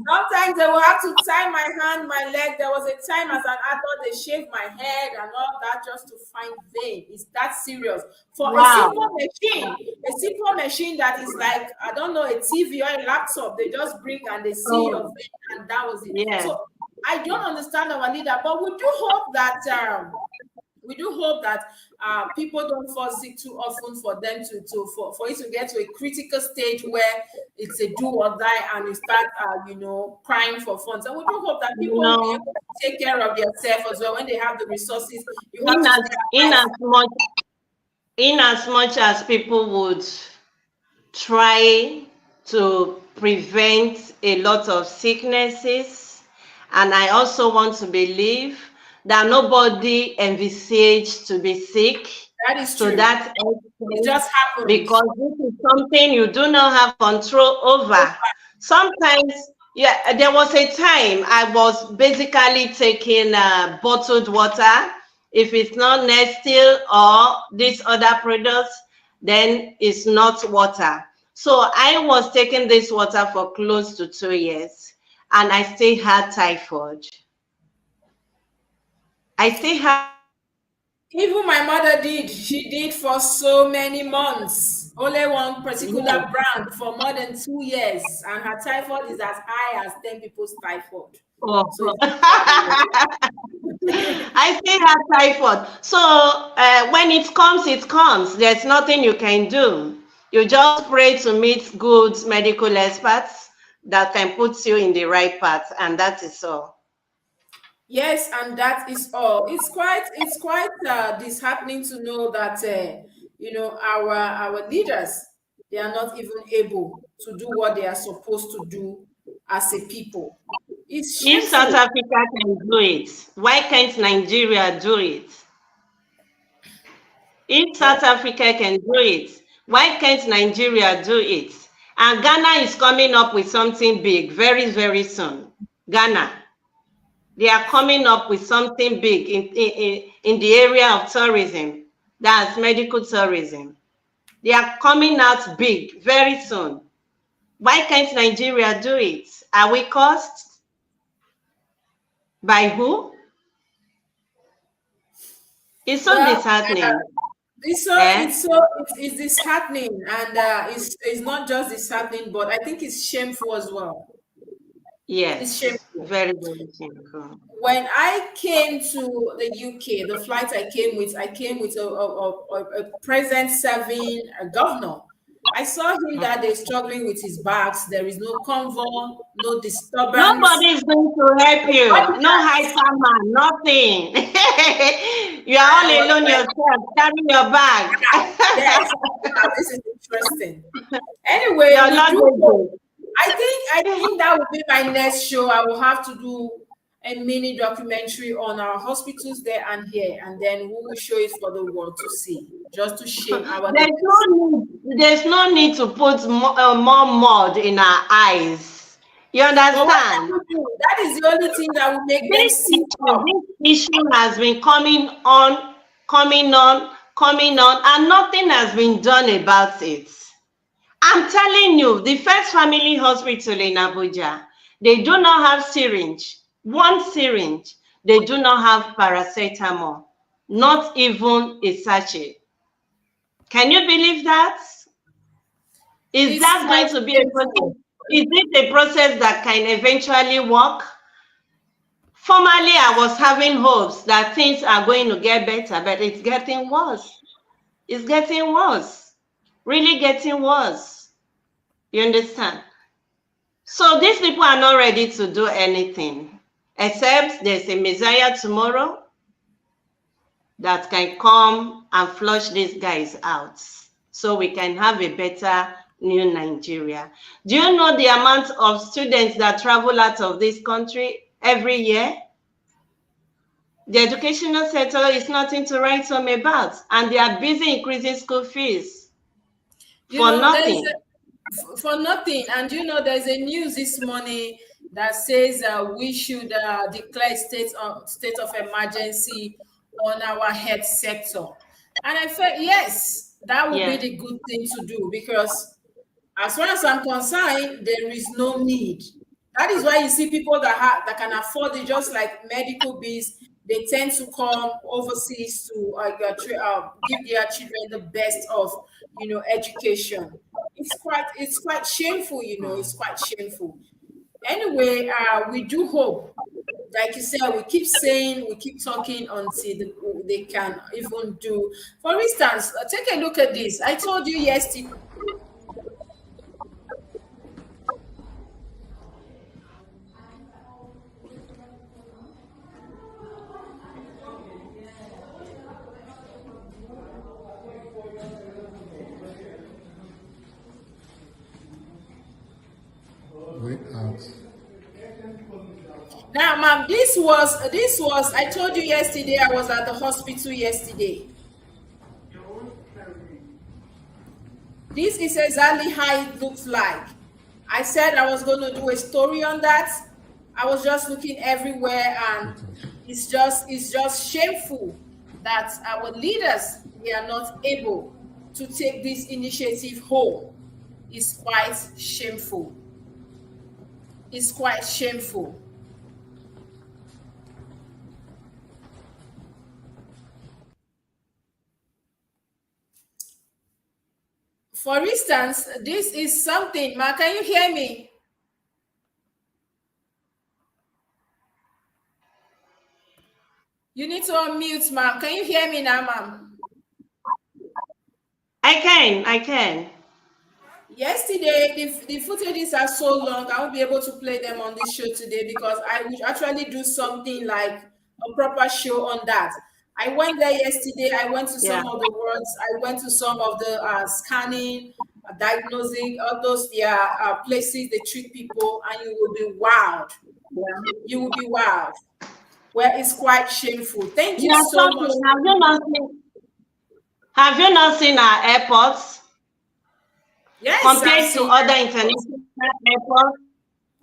[SPEAKER 2] Sometimes they will have to tie my hand, my leg. There was a time as an adult, they shaved my head and all that just to find vein. It's that serious. For a simple machine that is like, I don't know, a TV or a laptop, they just bring and they see your vein and that was it. Yeah. So I don't understand our leader, but we do hope that people don't fall sick too often for them for it to get to a critical stage where it's a do or die and you start crying for funds. And we do hope that people will be able to take care of themselves as well when they have the resources.
[SPEAKER 3] In as much as people would try to prevent a lot of sicknesses, and I also want to believe that nobody envisaged to be sick.
[SPEAKER 2] That is true.
[SPEAKER 3] So that
[SPEAKER 2] it just happens.
[SPEAKER 3] Because this is something you do not have control over. Sometimes, there was a time I was basically taking bottled water. If it's not Nestle or these other products, then it's not water. So I was taking this water for close to 2 years, and I still had typhoid.
[SPEAKER 2] Even my mother did. She did for so many months. Only one particular brand for more than 2 years. And her typhoid is as high as 10 people's typhoid.
[SPEAKER 3] Oh. So I still have typhoid. So when it comes. There's nothing you can do. You just pray to meet good medical experts that can put you in the right path. And that is all.
[SPEAKER 2] Yes, and that is all. It's quite disheartening to know that our leaders, they are not even able to do what they are supposed to do as a people.
[SPEAKER 3] If South Africa can do it, why can't Nigeria do it? If South Africa can do it, why can't Nigeria do it? And Ghana is coming up with something big very, very soon. Ghana. They are coming up with something big in the area of tourism. That's medical tourism. They are coming out big very soon. Why can't Nigeria do it? Are we caused? By who? It's so disheartening.
[SPEAKER 2] It's disheartening, and it's not just disheartening, but I think it's shameful as well. It's
[SPEAKER 3] Yes,
[SPEAKER 2] shameful.
[SPEAKER 3] very, very shameful.
[SPEAKER 2] When I came to the UK, the flight I came with a present serving governor. I saw him that day struggling with his bags. There is no convoy, no disturbance.
[SPEAKER 3] Nobody is going to help you. No hyper man, nothing. You are all alone yourself. Carry your bag.
[SPEAKER 2] Yes, wow, this is interesting. Anyway,
[SPEAKER 3] Your
[SPEAKER 2] we
[SPEAKER 3] luggage.
[SPEAKER 2] do. I think that will be my next show. I will have to do a mini documentary on our hospitals there and here, and then we will show it for the world to see, just to shame our.
[SPEAKER 3] There's no need to put more mud in our eyes. You understand?
[SPEAKER 2] That is the only thing that will make them see.
[SPEAKER 3] This issue has been coming on, and nothing has been done about it. I'm telling you, the First Family Hospital in Abuja, they do not have syringe. One syringe. They do not have paracetamol. Not even a sachet. Can you believe that? Is that going to be a process? Is it a process that can eventually work? Formerly, I was having hopes that things are going to get better, but it's getting worse. It's getting worse. Really getting worse. You understand? So these people are not ready to do anything, except there's a Messiah tomorrow that can come and flush these guys out so we can have a better new Nigeria. Do you know the amount of students that travel out of this country every year? The educational sector is nothing to write home about, and they are busy increasing school fees for nothing.
[SPEAKER 2] For nothing. And there's a news this morning that says we should declare state of emergency on our health sector. And I felt, yes, that would be the good thing to do, because as far as I'm concerned, there is no need. That is why you see people that can afford it, just like medical bills, they tend to come overseas to give their children the best of education. It's quite shameful, it's quite shameful. Anyway, we do hope, like you said, we keep talking until they can even do. For instance, take a look at this. I told you yesterday. Now, ma'am, this was, I told you yesterday, I was at the hospital yesterday. This is exactly how it looks like. I said I was going to do a story on that. I was just looking everywhere, and it's just shameful that our leaders, they are not able to take this initiative home. It's quite shameful. It's quite shameful. For instance, this is something, ma, can you hear me? You need to unmute, ma'am. Can you hear me now, ma'am?
[SPEAKER 3] I can.
[SPEAKER 2] Yesterday, the footages are so long, I won't be able to play them on this show today, because I would actually do something like a proper show on that. I went there yesterday. I went to some of the wards. I went to some of the scanning, diagnosing, all those places they treat people, and you will be wowed. You will be wowed. Well, it's quite shameful. Thank you so much.
[SPEAKER 3] Have you not seen our airports?
[SPEAKER 2] Yes,
[SPEAKER 3] compared to other international airports?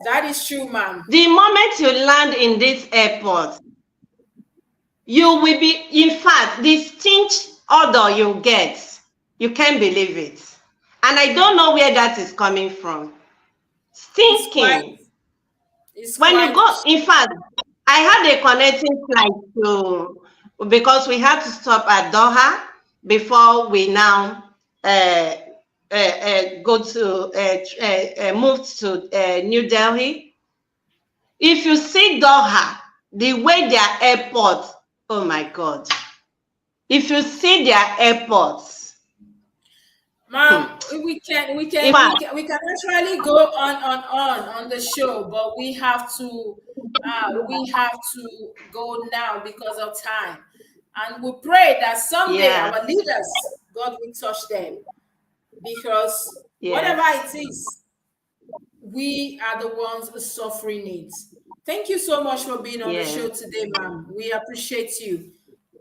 [SPEAKER 2] That is true, ma'am.
[SPEAKER 3] The moment you land in this airport, you will be, in fact, the stench odor you get, you can't believe it. And I don't know where that is coming from. Stinking. When you go, in fact, I had a connecting flight because we had to stop at Doha before we now go to move to New Delhi. If you see Doha, the way their airports, oh my God. If you see their airports,
[SPEAKER 2] Ma'am, we can actually go on the show, but we have to go now because of time. And we pray that someday
[SPEAKER 3] yeah,
[SPEAKER 2] our leaders, God will touch them, because whatever
[SPEAKER 3] yes,
[SPEAKER 2] it is, we are the ones suffering it. Thank you so much for being on the
[SPEAKER 3] yes.
[SPEAKER 2] show today, ma'am. We appreciate you.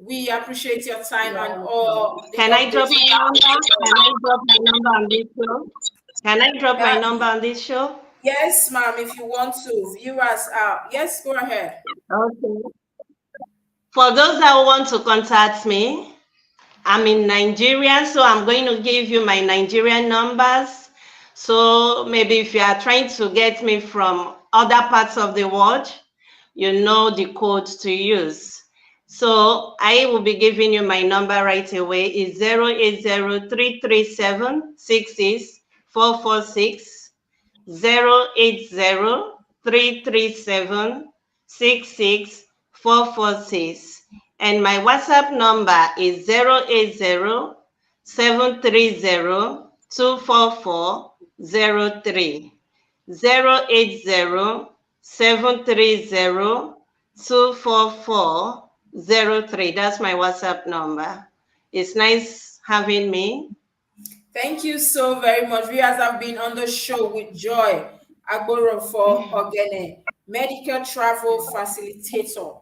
[SPEAKER 2] We appreciate your time
[SPEAKER 3] You're
[SPEAKER 2] and
[SPEAKER 3] welcome.
[SPEAKER 2] all the
[SPEAKER 3] Can I drop
[SPEAKER 2] updates.
[SPEAKER 3] my number? Can I drop my number on this show? Can I drop my
[SPEAKER 2] Uh,
[SPEAKER 3] number on this show?
[SPEAKER 2] yes, ma'am, if you want to. Viewers, yes, go ahead.
[SPEAKER 3] Okay. For those that want to contact me, I'm in Nigeria, so I'm going to give you my Nigerian numbers. So maybe if you are trying to get me from other parts of the world, you know the code to use. So I will be giving you my number right away. It's 080-337-66446, 080-337-66446. And my WhatsApp number is 080-730-24403. 080-730-24403. That's my WhatsApp number. It's nice having me.
[SPEAKER 2] Thank you so very much. Viewers have been on the show with Joy Agboro for Ogene, medical travel facilitator,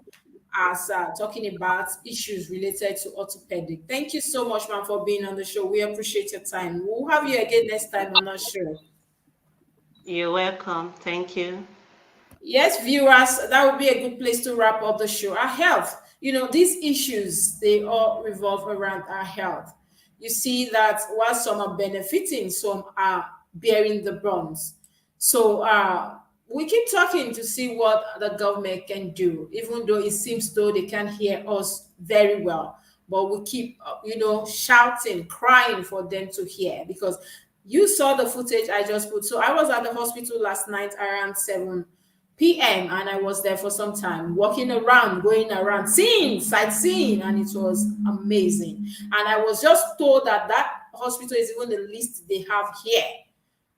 [SPEAKER 2] as talking about issues related to orthopedic. Thank you so much, ma'am, for being on the show. We appreciate your time. We'll have you again next time on our show.
[SPEAKER 3] You're welcome. Thank you.
[SPEAKER 2] Yes, viewers, that would be a good place to wrap up the show. Our health, these issues, they all revolve around our health. You see that while some are benefiting, some are bearing the brunt. So we keep talking to see what the government can do, even though it seems though they can't hear us very well. But we keep, shouting, crying for them to hear, because you saw the footage I just put. So I was at the hospital last night around 7 p.m. and I was there for some time, walking around, going around, sightseeing, and it was amazing. And I was just told that hospital is even the least they have here.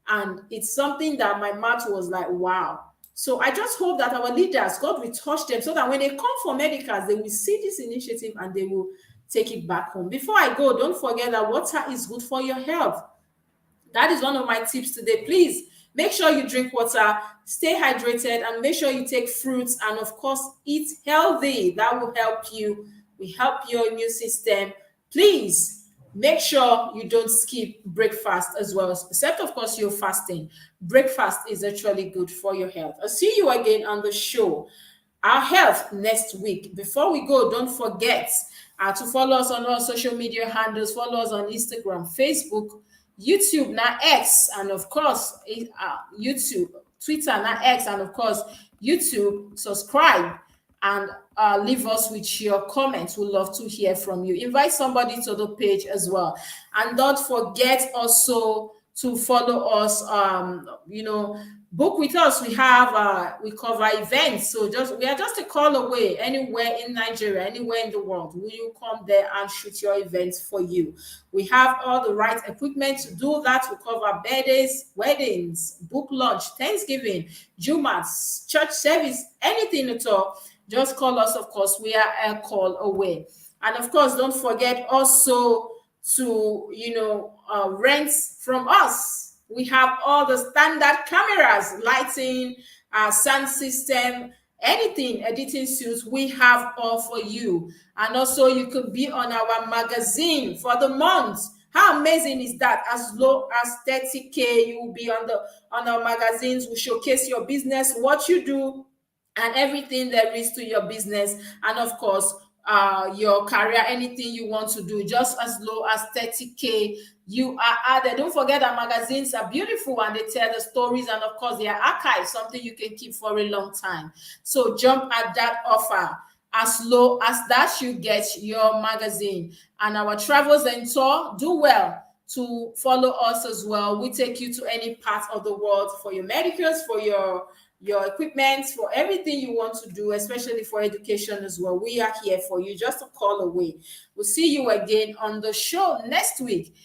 [SPEAKER 2] And it's something that my mouth was like, wow. So I just hope that our leaders, God will touch them, so that when they come for medicals, they will see this initiative and they will take it back home. Before I go, don't forget that water is good for your health. That is one of my tips today. Please make sure you drink water, stay hydrated, and make sure you take fruits, and of course, eat healthy. That will help you. We help your immune system. Please make sure you don't skip breakfast as well, except of course you're fasting. Breakfast is actually good for your health. I'll see you again on the show, Our Health, next week. Before we go, don't forget to follow us on all social media handles. Follow us on Instagram, Facebook, YouTube, now X, and of course YouTube, Twitter, now X, and of course YouTube. Subscribe and leave us with your comments. We'd love to hear from you. Invite somebody to the page as well, and don't forget also to follow us. Book with us. We have we cover events, so we are just a call away. Anywhere in Nigeria, anywhere in the world, will you come there and shoot your events for you? We have all the right equipment to do that. We cover birthdays, weddings, book launch, Thanksgiving, Jumas, church service, anything at all. Just call us. Of course, we are a call away. And of course, don't forget also to rent from us. We have all the standard cameras, lighting, sound system, anything, editing suits. We have all for you. And also you could be on our magazine for the month. How amazing is that? As low as 30K, you will be on our magazines. We showcase your business, what you do, and everything there is to your business. And of course, your career, anything you want to do, just as low as 30K, you are added. Don't forget that magazines are beautiful and they tell the stories, and of course they are archived, something you can keep for a long time. So jump at that offer. As low as that, you get your magazine. And our travels and tour, do well to follow us as well. We take you to any part of the world for your medicals, for your your equipment, for everything you want to do, especially for education as well. We are here for you, just a call away. We'll see you again on the show next week.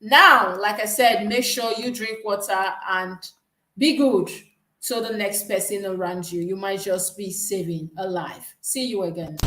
[SPEAKER 2] Now, like I said, make sure you drink water and be good so the next person around you, you might just be saving a life. See you again.